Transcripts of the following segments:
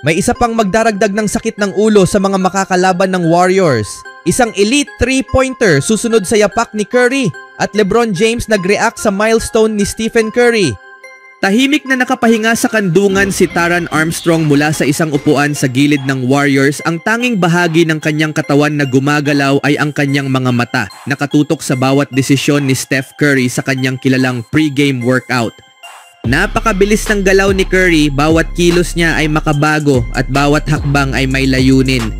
May isa pang magdaragdag ng sakit ng ulo sa mga makakalaban ng Warriors. Isang elite 3-pointer susunod sa yapak ni Curry at LeBron James nag-react sa milestone ni Stephen Curry. Tahimik na nakapahinga sa kandungan si Taran Armstrong mula sa isang upuan sa gilid ng Warriors. Ang tanging bahagi ng kanyang katawan na gumagalaw ay ang kanyang mga mata, nakatutok sa bawat desisyon ni Steph Curry sa kanyang kilalang pre-game workout. Napakabilis ng galaw ni Curry, bawat kilos niya ay makabago at bawat hakbang ay may layunin.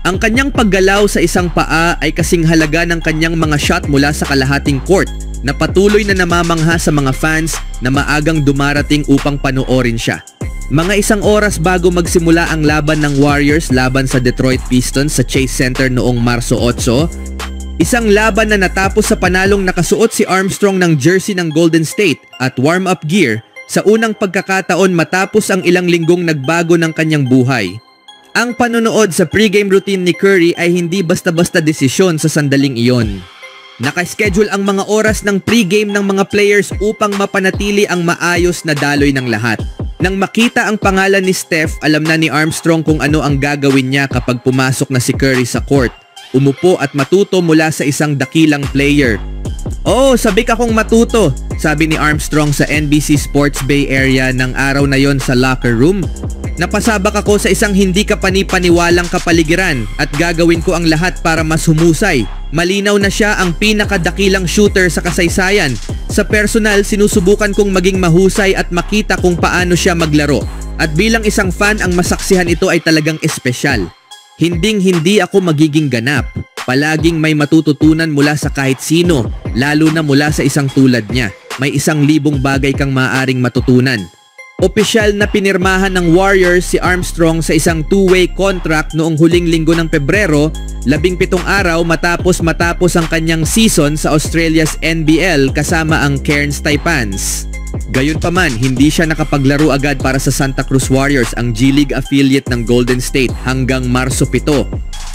Ang kanyang paggalaw sa isang paa ay kasing halaga ng kanyang mga shot mula sa kalahating court na patuloy na namamangha sa mga fans na maagang dumarating upang panoorin siya. Mga isang oras bago magsimula ang laban ng Warriors laban sa Detroit Pistons sa Chase Center noong Marso 8, isang laban na natapos sa panalong nakasuot si Armstrong ng jersey ng Golden State at warm-up gear sa unang pagkakataon matapos ang ilang linggong nagbago ng kanyang buhay. Ang panonood sa pregame routine ni Curry ay hindi basta-basta desisyon sa sandaling iyon. Naka-schedule ang mga oras ng pregame ng mga players upang mapanatili ang maayos na daloy ng lahat. Nang makita ang pangalan ni Steph, alam na ni Armstrong kung ano ang gagawin niya kapag pumasok na si Curry sa court. Umupo at matuto mula sa isang dakilang player. "Oh, sabik akong matuto," sabi ni Armstrong sa NBC Sports Bay Area ng araw na yon sa locker room. "Napasabak ako sa isang hindi kapani-paniwalang kapaligiran at gagawin ko ang lahat para mas humusay. Malinaw na siya ang pinakadakilang shooter sa kasaysayan. Sa personal, sinusubukan kong maging mahusay at makita kung paano siya maglaro. At bilang isang fan, ang masaksihan ito ay talagang espesyal. Hinding-hindi ako magiging ganap. Palaging may matututunan mula sa kahit sino, lalo na mula sa isang tulad niya. May 1,000 bagay kang maaaring matutunan." Opisyal na pinirmahan ng Warriors si Armstrong sa isang two-way contract noong huling linggo ng Pebrero, 17 araw matapos ang kanyang season sa Australia's NBL kasama ang Cairns Taipans. Gayunpaman, hindi siya nakapaglaro agad para sa Santa Cruz Warriors, ang G-League affiliate ng Golden State, hanggang Marso 7.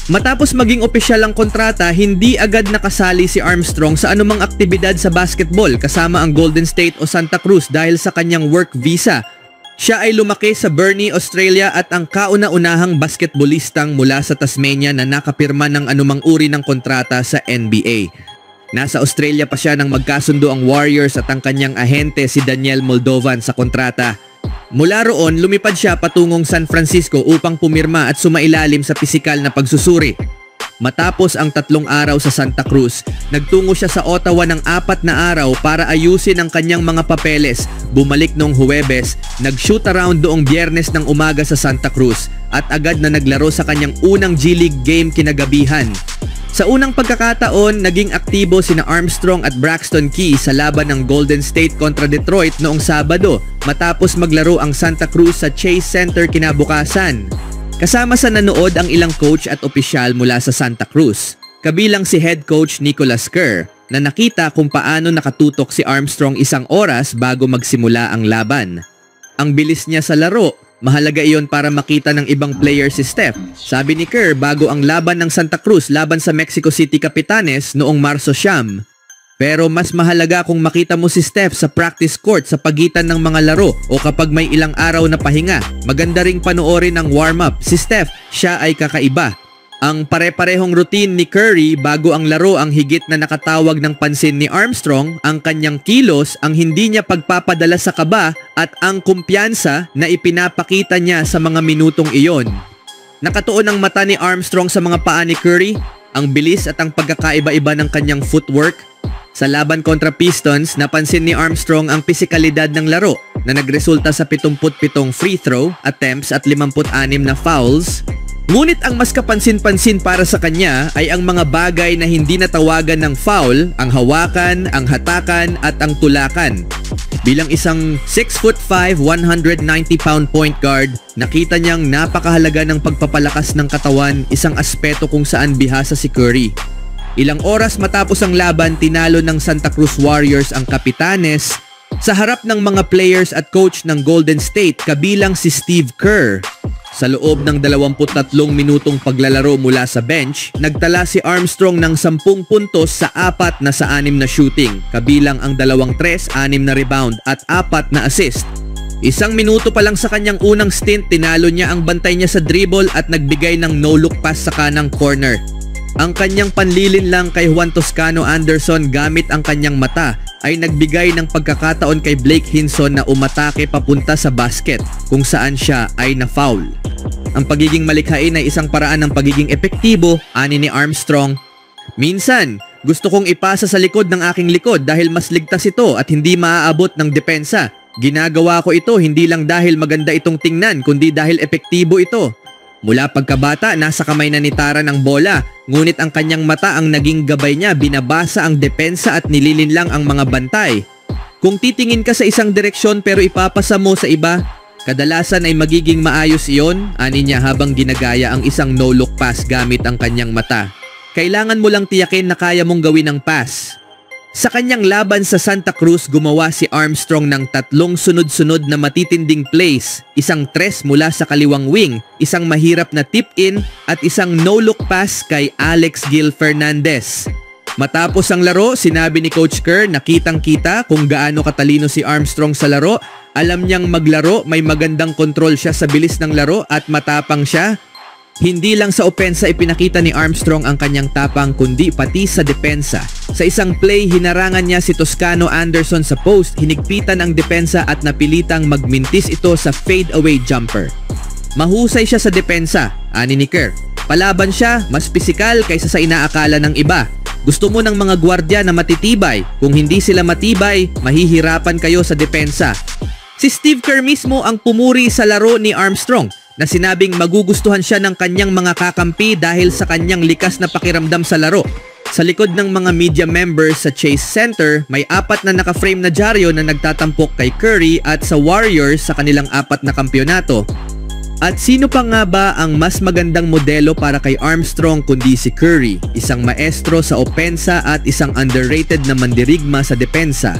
Matapos maging opisyal ang kontrata, hindi agad nakasali si Armstrong sa anumang aktibidad sa basketball kasama ang Golden State o Santa Cruz dahil sa kanyang work visa. Siya ay lumaki sa Burnie, Australia at ang kauna-unahang basketballistang mula sa Tasmania na nakapirma ng anumang uri ng kontrata sa NBA. Nasa Australia pa siya nang magkasundo ang Warriors at ang kanyang ahente si Daniel Moldovan sa kontrata. Mula roon, lumipad siya patungong San Francisco upang pumirma at sumailalim sa pisikal na pagsusuri. Matapos ang 3 araw sa Santa Cruz, nagtungo siya sa Ottawa ng 4 na araw para ayusin ang kanyang mga papeles. Bumalik noong Huwebes, nag-shoot around doong Biyernes ng umaga sa Santa Cruz at agad na naglaro sa kanyang unang G-League game kinagabihan. Sa unang pagkakataon, naging aktibo sina Armstrong at Braxton Key sa laban ng Golden State kontra Detroit noong Sabado matapos maglaro ang Santa Cruz sa Chase Center kinabukasan. Kasama sa nanood ang ilang coach at opisyal mula sa Santa Cruz, kabilang si head coach Nicholas Kerr na nakita kung paano nakatutok si Armstrong 1 oras bago magsimula ang laban. Ang bilis niya sa laro, mahalaga iyon para makita ng ibang player si Steph, sabi ni Kerr bago ang laban ng Santa Cruz laban sa Mexico City Capitanes noong Marso 9. "Pero mas mahalaga kung makita mo si Steph sa practice court sa pagitan ng mga laro o kapag may ilang araw na pahinga. Maganda ring panoorin ang warm-up. Si Steph, siya ay kakaiba." Ang pare-parehong routine ni Curry bago ang laro ang higit na nakatawag ng pansin ni Armstrong, ang kanyang kilos, ang hindi niya pagpapadala sa kaba at ang kumpiyansa na ipinapakita niya sa mga minutong iyon. Nakatuon ang mata ni Armstrong sa mga paa ni Curry, ang bilis at ang pagkakaiba-iba ng kanyang footwork. Sa laban kontra Pistons, napansin ni Armstrong ang pisikalidad ng laro na nagresulta sa 77 free throw attempts at 56 na fouls. Ngunit ang mas kapansin-pansin para sa kanya ay ang mga bagay na hindi natawagan ng foul, ang hawakan, ang hatakan at ang tulakan. Bilang isang 6'5", 190-pound point guard, nakita niyang napakahalaga ng pagpapalakas ng katawan, isang aspeto kung saan bihasa si Curry. Ilang oras matapos ang laban, tinalo ng Santa Cruz Warriors ang Capitanes sa harap ng mga players at coach ng Golden State kabilang si Steve Kerr. Sa loob ng 23 minutong paglalaro mula sa bench, nagtala si Armstrong ng 10 puntos sa 4 na sa 6 na shooting, kabilang ang 2 3, 6 na rebound at 4 na assist. Isang minuto pa lang sa kanyang unang stint, tinalo niya ang bantay niya sa dribble at nagbigay ng no-look pass sa kanang corner. Ang kanyang panlilin lang kay Juan Toscano Anderson gamit ang kanyang mata ay nagbigay ng pagkakataon kay Blake Hinson na umatake papunta sa basket kung saan siya ay na-foul. Ang pagiging malikhain ay isang paraan ng pagiging epektibo, ani ni Armstrong. Minsan, gusto kong ipasa sa likod ng aking likod dahil mas ligtas ito at hindi maaabot ng depensa. Ginagawa ko ito hindi lang dahil maganda itong tingnan kundi dahil epektibo ito. Mula pagkabata, nasa kamay na ni Taran ang bola, ngunit ang kanyang mata ang naging gabay niya, binabasa ang depensa at nililin lang ang mga bantay. Kung titingin ka sa isang direksyon pero ipapasa mo sa iba, kadalasan ay magiging maayos iyon, ani niya habang ginagaya ang isang no-look pass gamit ang kanyang mata. Kailangan mo lang tiyakin na kaya mong gawin ang pass. Sa kanyang laban sa Santa Cruz, gumawa si Armstrong ng 3 sunod-sunod na matitinding plays, isang tres mula sa kaliwang wing, isang mahirap na tip-in at isang no-look pass kay Alex Gil Fernandez. Matapos ang laro, sinabi ni Coach Kerr na kitang-kita kung gaano katalino si Armstrong sa laro, alam niyang maglaro, may magandang kontrol siya sa bilis ng laro at matapang siya. Hindi lang sa opensa ipinakita ni Armstrong ang kanyang tapang kundi pati sa depensa. Sa isang play, hinarangan niya si Toscano Anderson sa post, hinigpitan ang depensa at napilitang magmintis ito sa fade-away jumper. Mahusay siya sa depensa, ani ni Kerr. Palaban siya, mas pisikal kaysa sa inaakala ng iba. Gusto mo ng mga gwardya na matitibay. Kung hindi sila matibay, mahihirapan kayo sa depensa. Si Steve Kerr mismo ang pumuri sa laro ni Armstrong, na sinabing magugustuhan siya ng kanyang mga kakampi dahil sa kanyang likas na pakiramdam sa laro. Sa likod ng mga media members sa Chase Center, may 4 na naka-frame na dyaryo na nagtatampok kay Curry at sa Warriors sa kanilang 4 na kampyonato. At sino pa nga ba ang mas magandang modelo para kay Armstrong kundi si Curry, isang maestro sa opensa at isang underrated na mandirigma sa depensa.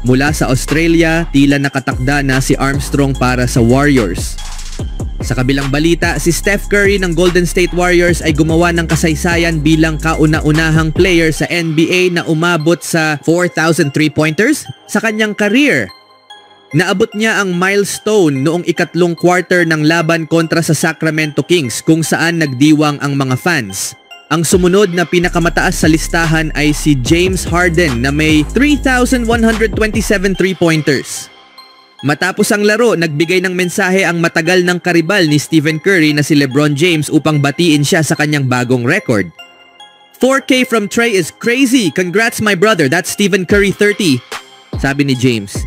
Mula sa Australia, tila nakatakda na si Armstrong para sa Warriors. Sa kabilang balita, si Steph Curry ng Golden State Warriors ay gumawa ng kasaysayan bilang kauna-unahang player sa NBA na umabot sa 4,000 3-pointers sa kanyang career. Naabot niya ang milestone noong ikatlong quarter ng laban kontra sa Sacramento Kings kung saan nagdiwang ang mga fans. Ang sumunod na pinakamataas sa listahan ay si James Harden na may 3,127 3-pointers. Matapos ang laro, nagbigay ng mensahe ang matagal ng karibal ni Stephen Curry na si LeBron James upang batiin siya sa kanyang bagong record. 4K from Trey is crazy! Congrats my brother, that's Stephen Curry 30, sabi ni James.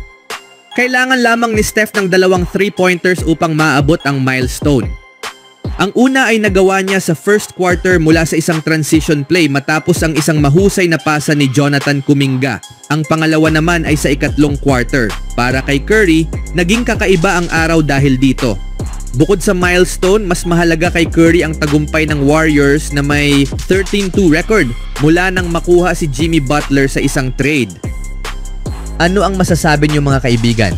Kailangan lamang ni Steph ng 2 3-pointers upang maabot ang milestone. Ang una ay nagawa niya sa first quarter mula sa isang transition play matapos ang isang mahusay na pasa ni Jonathan Kuminga. Ang pangalawa naman ay sa ikatlong quarter. Para kay Curry, naging kakaiba ang araw dahil dito. Bukod sa milestone, mas mahalaga kay Curry ang tagumpay ng Warriors na may 13-2 record mula nang makuha si Jimmy Butler sa isang trade. Ano ang masasabi niyo mga kaibigan?